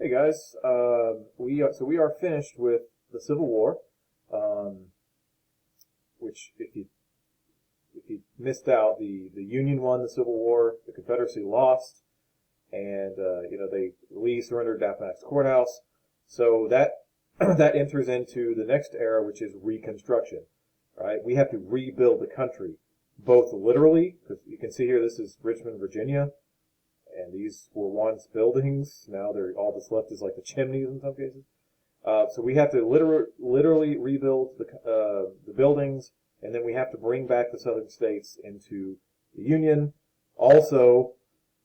Hey guys, we are finished with the Civil War, um, which if you missed out, the Union won the Civil War, the Confederacy lost, and they Lee surrendered at Appomattox Courthouse. So that that enters into the next era, which is Reconstruction. Right, we have to rebuild the country, both literally, because you can see here this is Richmond, Virginia, and these were once buildings. Now they're all that's left is like the chimneys in some cases. So we have to literally rebuild the buildings, and then we have to bring back the southern states into the Union. Also,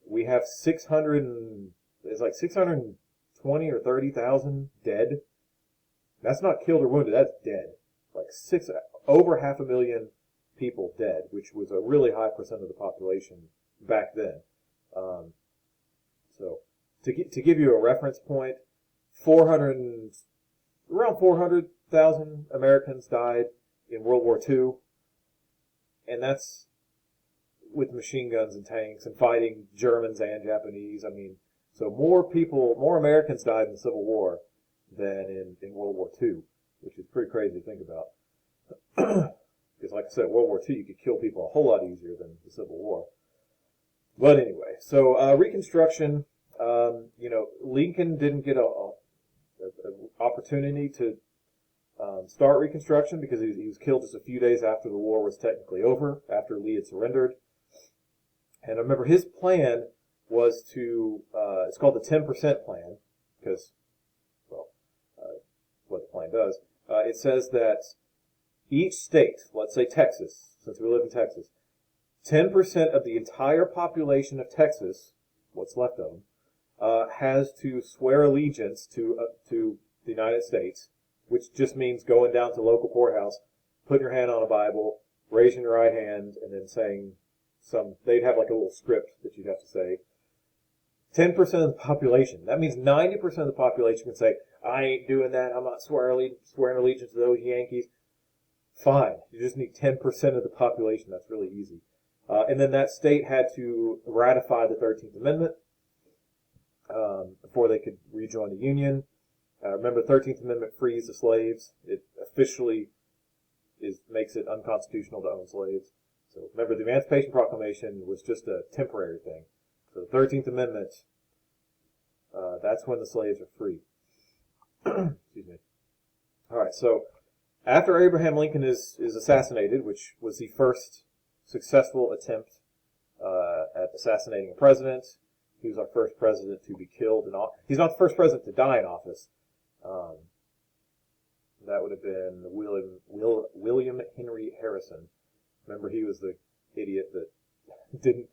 we have 620 or 30,000 dead. That's not killed or wounded. That's dead. Over 500,000 people dead, which was a really high percent of the population back then. Um, so to give you a reference point, 400 around 400,000 Americans died in World War II, and that's with machine guns and tanks and fighting Germans and Japanese. I mean, so more Americans died in the Civil War than in World War II, which is pretty crazy to think about. Because, like I said, World War II, you could kill people a whole lot easier than the Civil War. But anyway, so Reconstruction, Lincoln didn't get a opportunity to start Reconstruction because he was killed just a few days after the war was technically over, after Lee had surrendered. And I remember his plan was to, it's called the 10% plan, because, what the plan does. It says that each state, let's say Texas, since we live in Texas, 10% of the entire population of Texas, what's left of them, has to swear allegiance to the United States, which just means going down to the local courthouse, putting your hand on a Bible, raising your right hand, and then saying they'd have like a little script that you'd have to say. 10% of the population. That means 90% of the population can say, I ain't doing that. I'm not swearing allegiance to those Yankees. Fine. You just need 10% of the population. That's really easy. And then that state had to ratify the 13th Amendment before they could rejoin the Union. Remember, the 13th Amendment frees the slaves. It officially makes it unconstitutional to own slaves. So remember, the Emancipation Proclamation was just a temporary thing. So the 13th Amendment, that's when the slaves are free. Excuse me. All right, so after Abraham Lincoln is assassinated, which was the first successful attempt at assassinating a president, he was our first president to be killed in office. He's not the first president to die in office. That would have been William Henry Harrison. Remember, he was the idiot that didn't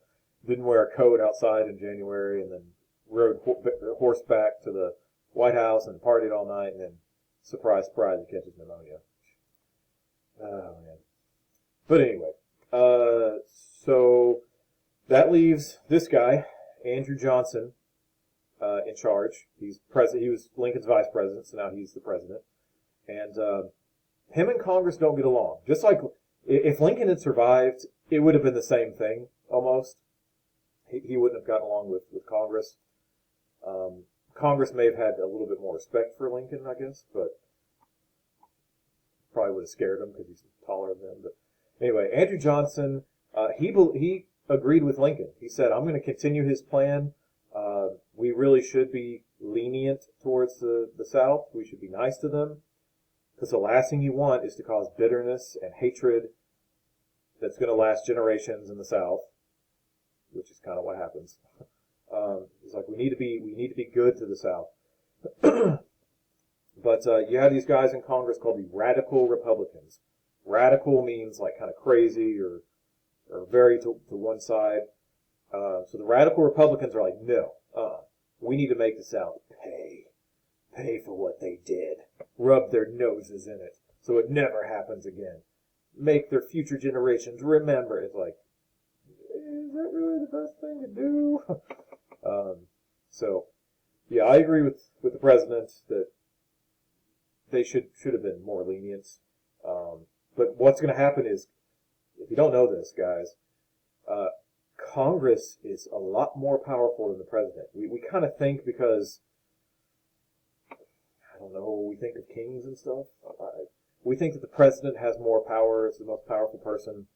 wear a coat outside in January and then rode horseback to the White House and partied all night, and then surprise, surprise, he catches pneumonia. Oh man. But anyway, so that leaves this guy, Andrew Johnson, in charge. He's president. He was Lincoln's vice president, so now he's the president. And him and Congress don't get along. Just like if Lincoln had survived, it would have been the same thing almost. He wouldn't have gotten along with Congress. Congress may have had a little bit more respect for Lincoln, I guess, but probably would have scared him because he's taller than them. But anyway, Andrew Johnson, he agreed with Lincoln. He said, I'm going to continue his plan. We really should be lenient towards the South. We should be nice to them. Because the last thing you want is to cause bitterness and hatred that's going to last generations in the South, which is kind of what happens. It's like we need to be good to the South. But you have these guys in Congress called the Radical Republicans. Radical means like kind of crazy or very to one side. So the Radical Republicans are like, no, we need to make the South pay for what they did. Rub their noses in it so it never happens again. Make their future generations remember. It's like, is that really the best thing to do? So, yeah, I agree with the president that they should have been more lenient. But what's going to happen is, if you don't know this, guys, Congress is a lot more powerful than the president. We kind of think because don't know, we think of kings and stuff. We think that the president has more power, is the most powerful person,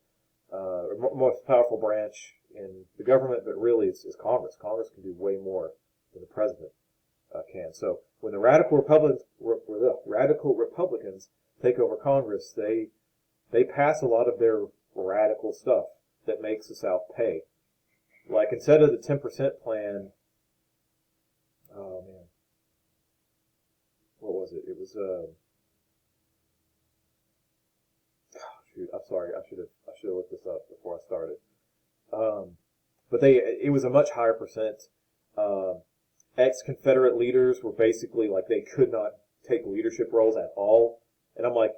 or most powerful branch in the government, but really it's Congress. Congress can do way more than the president can. So when the radical Republicans take over Congress, they pass a lot of their radical stuff that makes the South pay. Like instead of the 10% plan, oh man, what was it? It was shoot, I'm sorry, I should have looked this up before I started. But it was a much higher percent. Ex-Confederate leaders were basically like they could not take leadership roles at all. And I'm like,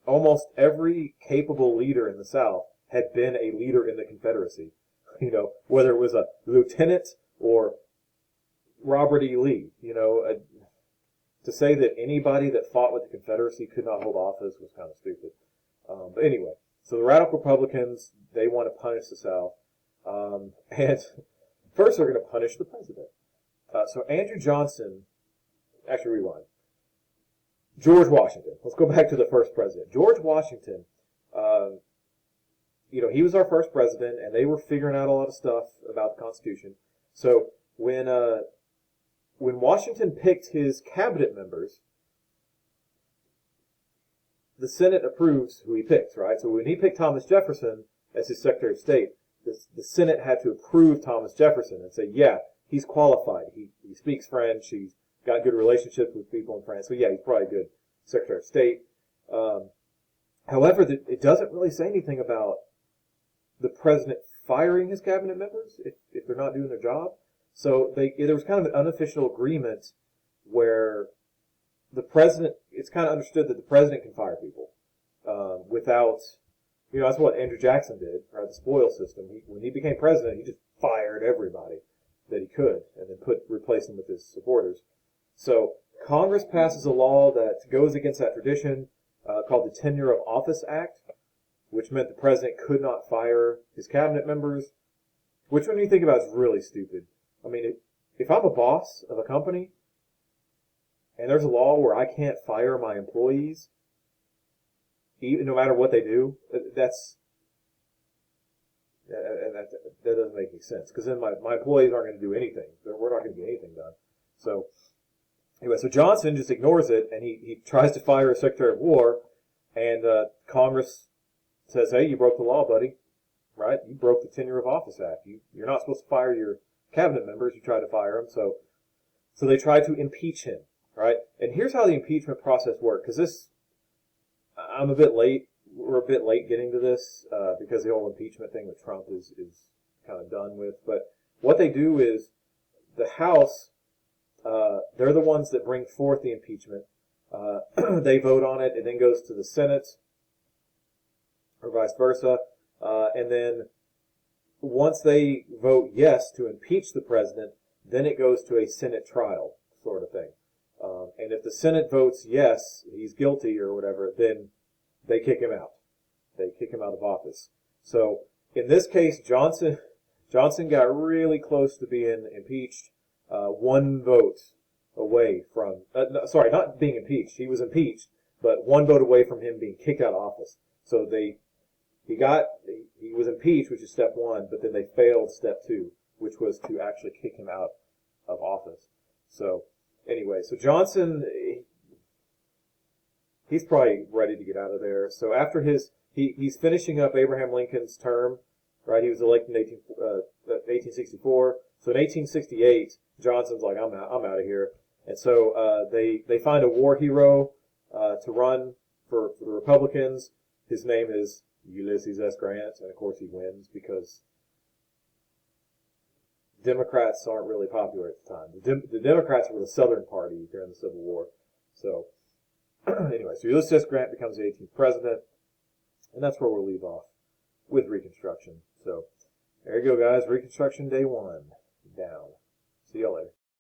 almost every capable leader in the South had been a leader in the Confederacy. You know, whether it was a lieutenant or Robert E. Lee. You know, to say that anybody that fought with the Confederacy could not hold office was kind of stupid. But anyway, so the radical Republicans, they want to punish the South. And first they're going to punish the president. So Andrew Johnson, actually rewind. George Washington. Let's go back to the first president. George Washington, he was our first president, and they were figuring out a lot of stuff about the Constitution. So when Washington picked his cabinet members, the Senate approves who he picks, right? So when he picked Thomas Jefferson as his Secretary of State, the Senate had to approve Thomas Jefferson and say, yeah, he's qualified. He speaks French. He's got good relationships with people in France. So yeah, he's probably a good Secretary of State. However, it doesn't really say anything about the president firing his cabinet members if they're not doing their job. So there was kind of an unofficial agreement where the president, it's kind of understood that the president can fire people without, that's what Andrew Jackson did, right? The spoil system. When he became president, he just fired everybody that he could and then replaced them with his supporters. So Congress passes a law that goes against that tradition called the Tenure of Office Act, which meant the president could not fire his cabinet members, which when you think about it is really stupid. I mean, if I'm a boss of a company and there's a law where I can't fire my employees, even no matter what they do, that doesn't make any sense. Because then my employees aren't going to do anything. We're not going to get anything done. So anyway, so Johnson just ignores it, and he tries to fire a Secretary of War, and Congress says, hey, you broke the law, buddy. Right? You broke the Tenure of Office Act. You're not supposed to fire your cabinet members. You tried to fire them. So they tried to impeach him. Right? And here's how the impeachment process worked. Because I'm a bit late. We're a bit late getting to this because the whole impeachment thing with Trump is kind of done with. But what they do is the House, they're the ones that bring forth the impeachment. They vote on it. It then goes to the Senate or vice versa. And then once they vote yes to impeach the president, then it goes to a Senate trial sort of thing. And if the Senate votes yes, he's guilty or whatever, then they kick him out. They kick him out of office. So in this case, Johnson got really close to being impeached. One vote away from, not being impeached. He was impeached, but one vote away from him being kicked out of office. So he was impeached, which is step one, but then they failed step two, which was to actually kick him out of office. So anyway, so Johnson, he's probably ready to get out of there. So after he's finishing up Abraham Lincoln's term, right? He was elected in 1864. So in 1868, Johnson's like, I'm out of here. And so they find a war hero to run for the Republicans. His name is Ulysses S. Grant, and of course he wins because Democrats aren't really popular at the time. The Democrats were the Southern Party during the Civil War. So anyway, so Ulysses S. Grant becomes the 18th president, and that's where we'll leave off with Reconstruction. So there you go, guys. Reconstruction Day 1 down. See y'all later.